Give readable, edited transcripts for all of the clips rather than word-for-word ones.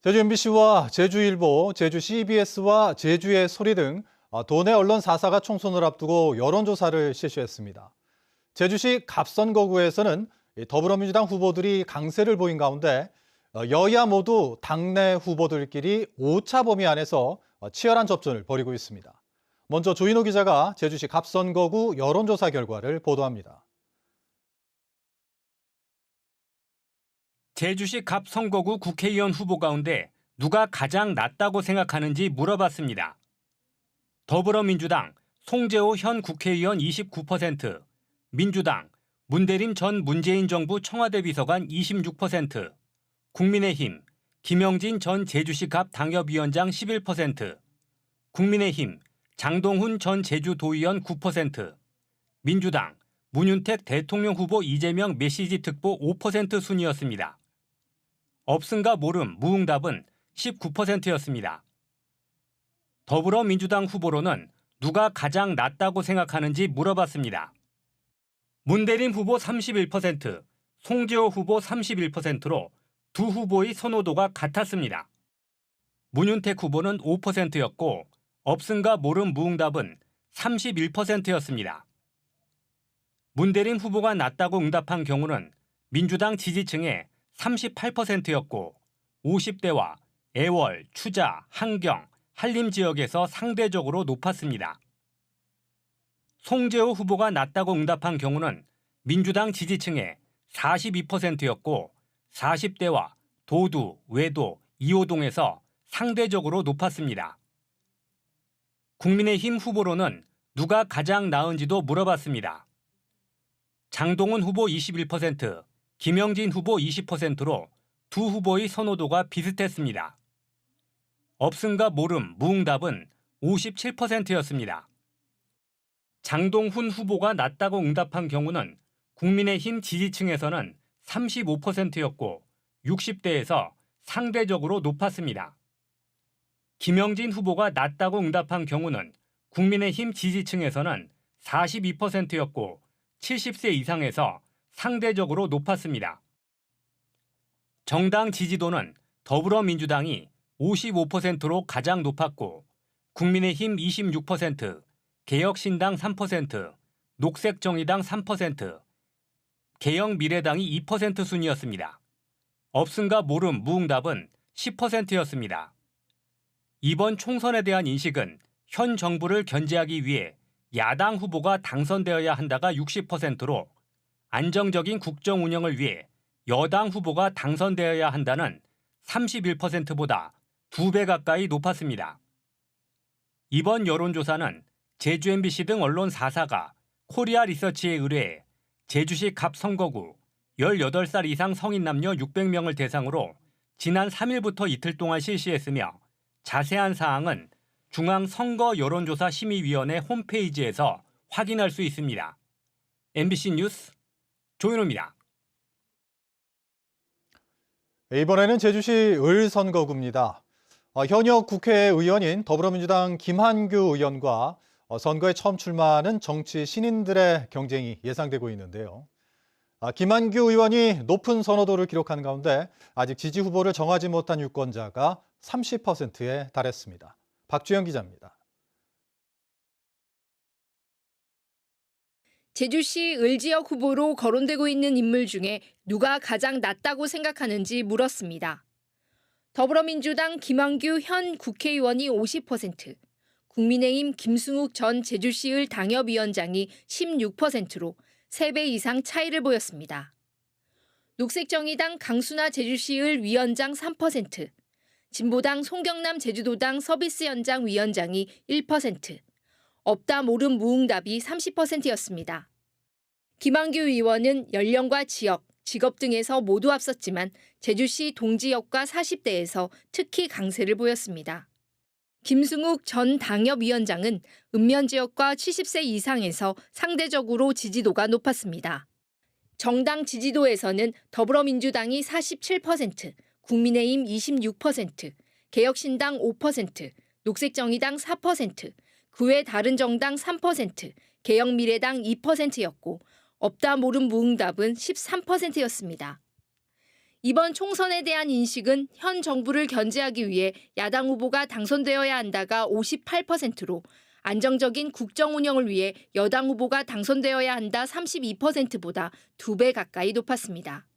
제주 MBC와 제주일보, 제주 CBS와 제주의 소리 등 도내 언론 4사가 총선을 앞두고 여론조사를 실시했습니다. 제주시 갑선거구에서는 더불어민주당 후보들이 강세를 보인 가운데 여야 모두 당내 후보들끼리 오차 범위 안에서 치열한 접전을 벌이고 있습니다. 먼저 조인호 기자가 제주시 갑선거구 여론조사 결과를 보도합니다. 제주시 갑선거구 국회의원 후보 가운데 누가 가장 낫다고 생각하는지 물어봤습니다. 더불어민주당 송재호 현 국회의원 29%, 민주당 문대림 전 문재인 정부 청와대 비서관 26%, 국민의힘 김영진 전 제주시 갑 당협위원장 11%, 국민의힘 장동훈 전 제주도의원 9%, 민주당 문윤택 대통령 후보 이재명 메시지 특보 5% 순이었습니다. 없음과 모름, 무응답은 19%였습니다. 더불어민주당 후보로는 누가 가장 낫다고 생각하는지 물어봤습니다. 문대림 후보 31%, 송재호 후보 31%로 두 후보의 선호도가 같았습니다. 문윤택 후보는 5%였고 없음과 모름, 무응답은 31%였습니다. 문대림 후보가 낫다고 응답한 경우는 민주당 지지층의 38%였고 50대와 애월, 추자, 한경, 한림 지역에서 상대적으로 높았습니다. 송재호 후보가 낫다고 응답한 경우는 민주당 지지층의 42%였고 40대와 도두, 외도, 이호동에서 상대적으로 높았습니다. 국민의힘 후보로는 누가 가장 나은지도 물어봤습니다. 장동훈 후보 21%, 김영진 후보 20%로 두 후보의 선호도가 비슷했습니다. 없음과 모름, 무응답은 57%였습니다. 장동훈 후보가 낫다고 응답한 경우는 국민의힘 지지층에서는 35%였고 60대에서 상대적으로 높았습니다. 김영진 후보가 낫다고 응답한 경우는 국민의힘 지지층에서는 42%였고 70세 이상에서 상대적으로 높았습니다. 정당 지지도는 더불어민주당이 55%로 가장 높았고 국민의힘 26%, 개혁신당 3%, 녹색정의당 3%, 개혁미래당이 2% 순이었습니다. 없음과 모름, 무응답은 10%였습니다. 이번 총선에 대한 인식은 현 정부를 견제하기 위해 야당 후보가 당선되어야 한다가 60%로 안정적인 국정 운영을 위해 여당 후보가 당선되어야 한다는 31%보다 2배 가까이 높았습니다. 이번 여론조사는 제주 MBC 등 언론 4사가 코리아 리서치에 의뢰해 제주시 갑선거구 18살 이상 성인 남녀 600명을 대상으로 지난 3일부터 이틀 동안 실시했으며 자세한 사항은 중앙선거여론조사심의위원회 홈페이지에서 확인할 수 있습니다. MBC 뉴스 조인호입니다. 이번에는 제주시 을 선거구입니다. 현역 국회의원인 더불어민주당 김한규 의원과 선거에 처음 출마하는 정치 신인들의 경쟁이 예상되고 있는데요. 김한규 의원이 높은 선호도를 기록한 가운데 아직 지지 후보를 정하지 못한 유권자가 30%에 달했습니다. 박주영 기자입니다. 제주시 을 지역 후보로 거론되고 있는 인물 중에 누가 가장 낫다고 생각하는지 물었습니다. 더불어민주당 김한규 현 국회의원이 50%, 국민의힘 김승욱 전 제주시 을 당협위원장이 16%로 3배 이상 차이를 보였습니다. 녹색정의당 강순아 제주시 을 위원장 3%, 진보당 송경남 제주도당 서비스연장 위원장이 1%, 없다 모름 무응답이 30%였습니다. 김한규 의원은 연령과 지역, 직업 등에서 모두 앞섰지만 제주시 동지역과 40대에서 특히 강세를 보였습니다. 김승욱 전 당협위원장은 읍면 지역과 70세 이상에서 상대적으로 지지도가 높았습니다. 정당 지지도에서는 더불어민주당이 47%, 국민의힘 26%, 개혁신당 5%, 녹색정의당 4%, 그 외 다른 정당 3%, 개혁미래당 2%였고 없다 모름 무응답은 13%였습니다. 이번 총선에 대한 인식은 현 정부를 견제하기 위해 야당 후보가 당선되어야 한다가 58%로 안정적인 국정 운영을 위해 여당 후보가 당선되어야 한다 32%보다 2배 가까이 높았습니다.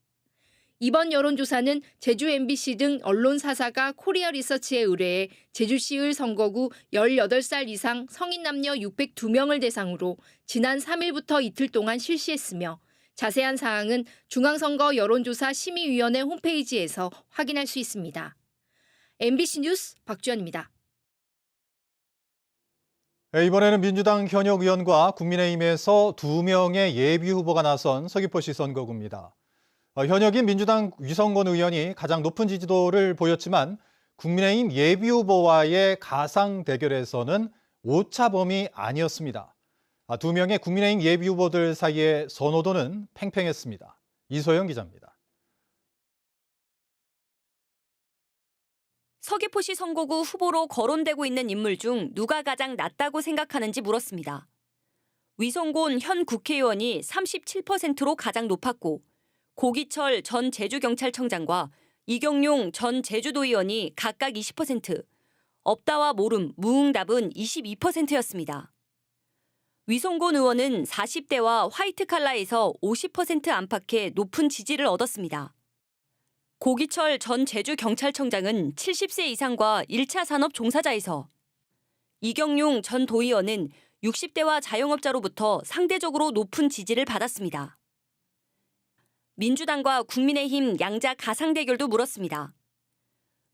이번 여론조사는 제주 MBC 등 언론 4사가 코리아 리서치에 의뢰해 제주시의 선거구 18살 이상 성인 남녀 602명을 대상으로 지난 3일부터 이틀 동안 실시했으며 자세한 사항은 중앙선거 여론조사 심의위원회 홈페이지에서 확인할 수 있습니다. MBC 뉴스 박주연입니다. 이번에는 민주당 현역 의원과 국민의힘에서 2명의 예비 후보가 나선 서귀포시 선거구입니다. 현역인 민주당 위성곤 의원이 가장 높은 지지도를 보였지만 국민의힘 예비 후보와의 가상 대결에서는 오차범위 아니었습니다. 2명의 국민의힘 예비 후보들 사이의 선호도는 팽팽했습니다. 이소영 기자입니다. 서귀포시 선거구 후보로 거론되고 있는 인물 중 누가 가장 낫다고 생각하는지 물었습니다. 위성곤 현 국회의원이 37%로 가장 높았고 고기철 전 제주경찰청장과 이경용 전 제주도의원이 각각 20%, 없다와 모름, 무응답은 22%였습니다. 위성곤 의원은 40대와 화이트 칼라에서 50% 안팎의 높은 지지를 얻었습니다. 고기철 전 제주경찰청장은 70세 이상과 1차 산업 종사자에서, 이경용 전 도의원은 60대와 자영업자로부터 상대적으로 높은 지지를 받았습니다. 민주당과 국민의힘 양자 가상 대결도 물었습니다.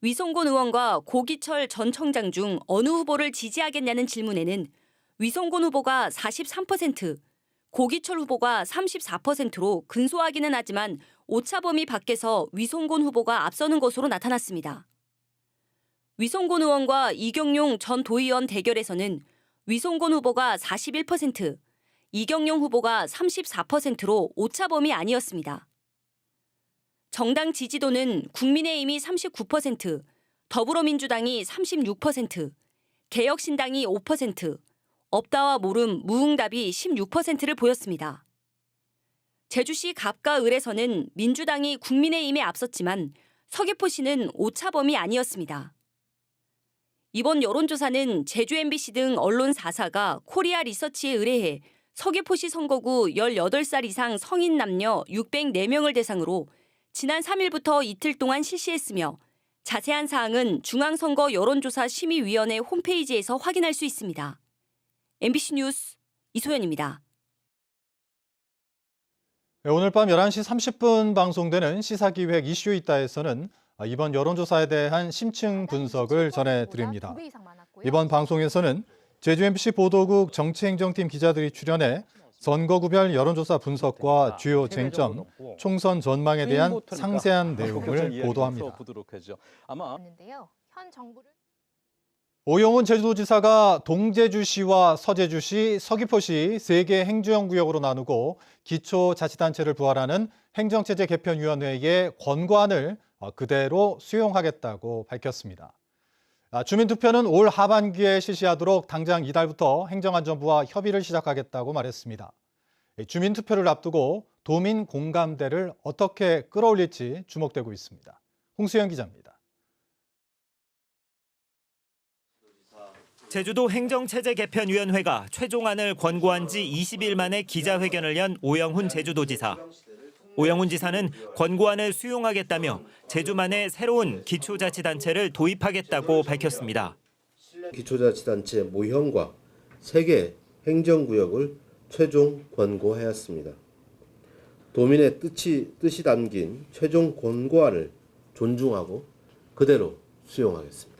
위성곤 의원과 고기철 전 청장 중 어느 후보를 지지하겠냐는 질문에는 위성곤 후보가 43%, 고기철 후보가 34%로 근소하기는 하지만 오차범위 밖에서 위성곤 후보가 앞서는 것으로 나타났습니다. 위성곤 의원과 이경용 전 도의원 대결에서는 위성곤 후보가 41%, 이경용 후보가 34%로 오차범위 아니었습니다. 정당 지지도는 국민의힘이 39%, 더불어민주당이 36%, 개혁신당이 5%, 없다와 모름, 무응답이 16%를 보였습니다. 제주시 갑과 을에서는 민주당이 국민의힘에 앞섰지만 서귀포시는 오차범위 아니었습니다. 이번 여론조사는 제주 MBC 등 언론 4사가 코리아 리서치에 의뢰해 서귀포시 선거구 18살 이상 성인 남녀 604명을 대상으로 지난 3일부터 이틀 동안 실시했으며 자세한 사항은 중앙선거 여론조사 심의위원회 홈페이지에서 확인할 수 있습니다. MBC 뉴스 이소연입니다. 오늘 밤 11시 30분 방송되는 시사기획 이슈 있다에서는 이번 여론조사에 대한 심층 분석을 전해드립니다. 이번 방송에서는 제주 MBC 보도국 정치행정팀 기자들이 출연해 선거구별 여론조사 분석과 주요 쟁점, 총선 전망에 대한 상세한 내용을 보도합니다. 오영훈 제주도지사가 동제주시와 서제주시, 서귀포시 3개 행정구역으로 나누고 기초자치단체를 부활하는 행정체제 개편위원회의 권고안을 그대로 수용하겠다고 밝혔습니다. 주민투표는 올 하반기에 실시하도록 당장 이달부터 행정안전부와 협의를 시작하겠다고 말했습니다. 주민투표를 앞두고 도민 공감대를 어떻게 끌어올릴지 주목되고 있습니다. 홍수연 기자입니다. 제주도 행정체제 개편위원회가 최종안을 권고한 지 20일 만에 기자회견을 연 오영훈 제주도지사. 오영훈 지사는 권고안을 수용하겠다며 제주만의 새로운 기초자치단체를 도입하겠다고 밝혔습니다. 기초자치단체 모형과 3개 행정구역을 최종 권고하였습니다. 도민의 뜻이 담긴 최종 권고안을 존중하고 그대로 수용하겠습니다.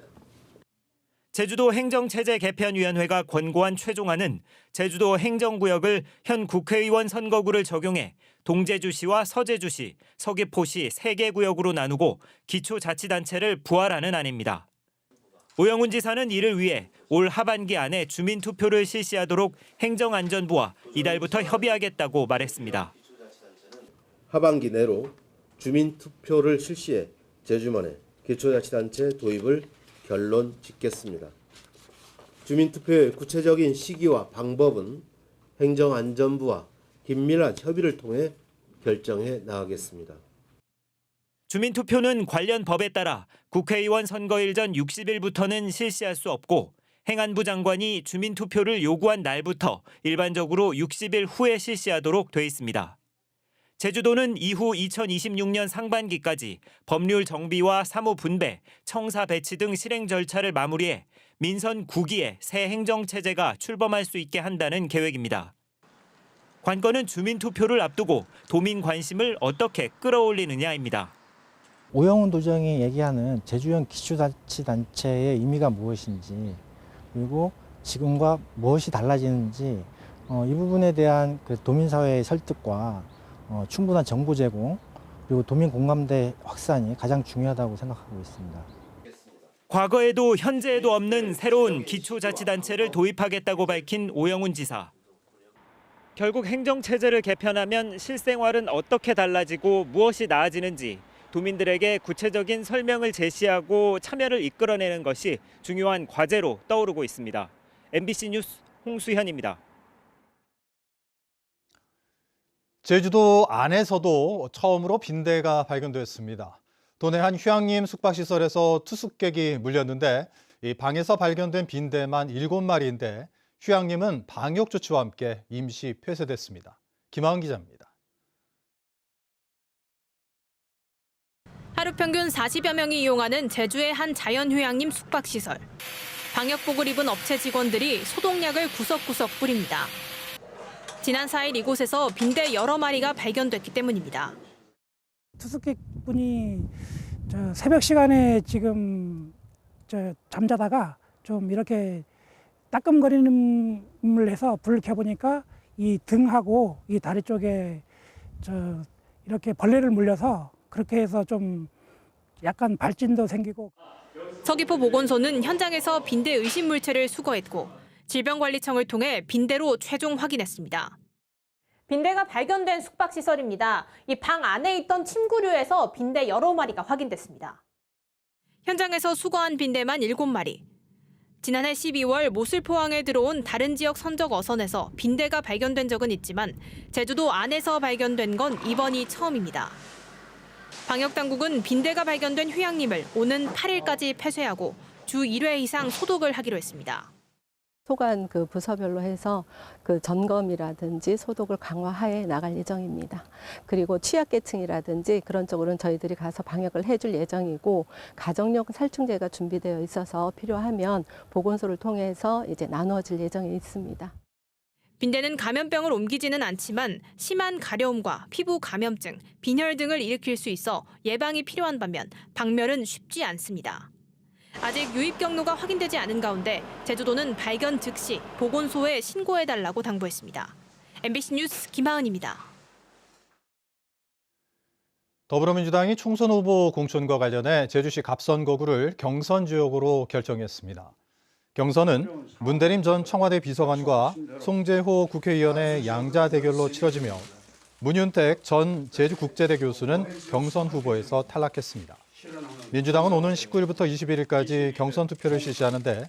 제주도 행정체제 개편위원회가 권고한 최종안은 제주도 행정구역을 현 국회의원 선거구를 적용해 동제주시와 서제주시, 서귀포시 3개 구역으로 나누고 기초자치단체를 부활하는 안입니다. 오영훈 지사는 이를 위해 올 하반기 안에 주민투표를 실시하도록 행정안전부와 이달부터 협의하겠다고 말했습니다. 하반기 내로 주민투표를 실시해 제주만의 기초자치단체 도입을 결론 짓겠습니다. 주민투표의 구체적인 시기와 방법은 행정안전부와 긴밀한 협의를 통해 결정해 나가겠습니다. 주민투표는 관련 법에 따라 국회의원 선거일 전 60일부터는 실시할 수 없고 행안부 장관이 주민투표를 요구한 날부터 일반적으로 60일 후에 실시하도록 돼 있습니다. 제주도는 이후 2026년 상반기까지 법률 정비와 사무 분배, 청사 배치 등 실행 절차를 마무리해 민선 9기의 새 행정체제가 출범할 수 있게 한다는 계획입니다. 관건은 주민투표를 앞두고 도민 관심을 어떻게 끌어올리느냐입니다. 오영훈 도정이 얘기하는 제주형 기초자치단체의 의미가 무엇인지, 그리고 지금과 무엇이 달라지는지, 이 부분에 대한 그 도민사회의 설득과 충분한 정보 제공, 그리고 도민 공감대 확산이 가장 중요하다고 생각하고 있습니다. 과거에도 현재에도 없는 새로운 기초자치단체를 도입하겠다고 밝힌 오영훈 지사. 결국 행정체제를 개편하면 실생활은 어떻게 달라지고 무엇이 나아지는지 도민들에게 구체적인 설명을 제시하고 참여를 이끌어내는 것이 중요한 과제로 떠오르고 있습니다. MBC 뉴스 홍수현입니다. 제주도 안에서도 처음으로 빈대가 발견됐습니다. 도내 한 휴양림 숙박시설에서 투숙객이 물렸는데 이 방에서 발견된 빈대만 7마리인데 휴양림은 방역조치와 함께 임시 폐쇄됐습니다. 김하은 기자입니다. 하루 평균 40여 명이 이용하는 제주의 한 자연휴양림 숙박시설. 방역복을 입은 업체 직원들이 소독약을 구석구석 뿌립니다. 지난 4일 이곳에서 빈대 여러 마리가 발견됐기 때문입니다. 투숙객분이 새벽 시간에 지금 잠자다가 좀 이렇게 따끔거림을 해서 불을 켜보니까 이 등하고 이 다리 쪽에 이렇게 벌레를 물려서 그렇게 해서 좀 약간 발진도 생기고. 서귀포 보건소는 현장에서 빈대 의심 물체를 수거했고 질병관리청을 통해 빈대로 최종 확인했습니다. 빈대가 발견된 숙박시설입니다. 이 방 안에 있던 침구류에서 빈대 여러 마리가 확인됐습니다. 현장에서 수거한 빈대만 7마리. 지난해 12월 모슬포항에 들어온 다른 지역 선적 어선에서 빈대가 발견된 적은 있지만 제주도 안에서 발견된 건 이번이 처음입니다. 방역당국은 빈대가 발견된 휴양림을 오는 8일까지 폐쇄하고 주 1회 이상 소독을 하기로 했습니다. 소관 그 부서별로 해서 그 점검이라든지 소독을 강화해 나갈 예정입니다. 그리고 취약계층이라든지 그런 쪽으로는 저희들이 가서 방역을 해줄 예정이고 가정용 살충제가 준비되어 있어서 필요하면 보건소를 통해서 이제 나누어질 예정이 있습니다. 빈대는 감염병을 옮기지는 않지만 심한 가려움과 피부 감염증, 빈혈 등을 일으킬 수 있어 예방이 필요한 반면 박멸은 쉽지 않습니다. 아직 유입 경로가 확인되지 않은 가운데 제주도는 발견 즉시 보건소에 신고해달라고 당부했습니다. MBC 뉴스 김하은입니다. 더불어민주당이 총선 후보 공천과 관련해 제주시 갑선거구를 경선 지역으로 결정했습니다. 경선은 문대림 전 청와대 비서관과 송재호 국회의원의 양자 대결로 치러지며 문윤택 전 제주국제대 교수는 경선 후보에서 탈락했습니다. 민주당은 오는 19일부터 21일까지 경선 투표를 실시하는데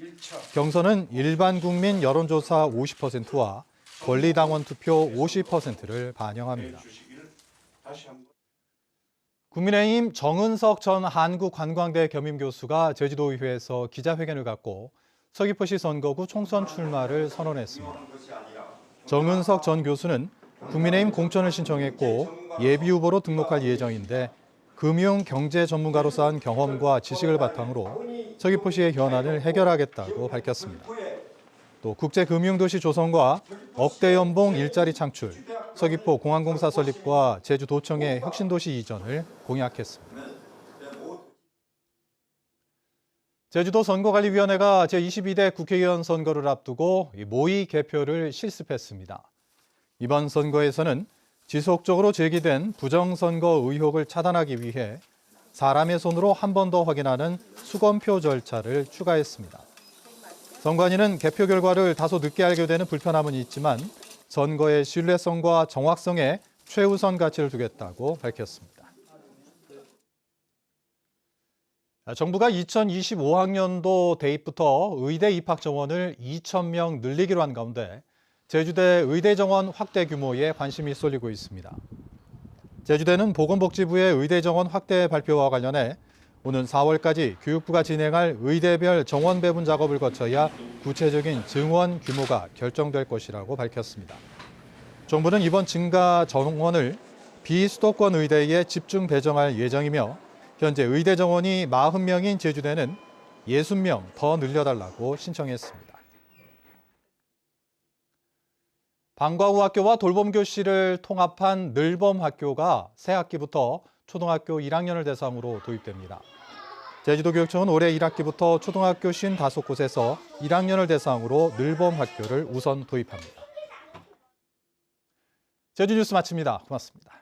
경선은 일반 국민 여론조사 50%와 권리당원 투표 50%를 반영합니다. 국민의힘 정은석 전 한국관광대 겸임교수가 제주도의회에서 기자회견을 갖고 서귀포시 선거구 총선 출마를 선언했습니다. 정은석 전 교수는 국민의힘 공천을 신청했고 예비후보로 등록할 예정인데 금융 경제 전문가로 쌓은 경험과 지식을 바탕으로 서귀포시의 현안을 해결하겠다고 밝혔습니다. 또 국제금융도시 조성과 억대 연봉 일자리 창출, 서귀포 공항공사 설립과 제주도청의 혁신도시 이전을 공약했습니다. 제주도 선거관리위원회가 제22대 국회의원 선거를 앞두고 모의 개표를 실습했습니다. 이번 선거에서는 지속적으로 제기된 부정선거 의혹을 차단하기 위해 사람의 손으로 한 번 더 확인하는 수검표 절차를 추가했습니다. 선관위는 개표 결과를 다소 늦게 알게 되는 불편함은 있지만 선거의 신뢰성과 정확성에 최우선 가치를 두겠다고 밝혔습니다. 정부가 2025학년도 대입부터 의대 입학 정원을 2,000명 늘리기로 한 가운데 제주대 의대 정원 확대 규모에 관심이 쏠리고 있습니다. 제주대는 보건복지부의 의대 정원 확대 발표와 관련해 오는 4월까지 교육부가 진행할 의대별 정원 배분 작업을 거쳐야 구체적인 증원 규모가 결정될 것이라고 밝혔습니다. 정부는 이번 증가 정원을 비수도권 의대에 집중 배정할 예정이며 현재 의대 정원이 40명인 제주대는 60명 더 늘려달라고 신청했습니다. 방과후 학교와 돌봄교실을 통합한 늘봄학교가 새 학기부터 초등학교 1학년을 대상으로 도입됩니다. 제주도교육청은 올해 1학기부터 초등학교 55곳에서 1학년을 대상으로 늘봄학교를 우선 도입합니다. 제주뉴스 마칩니다. 고맙습니다.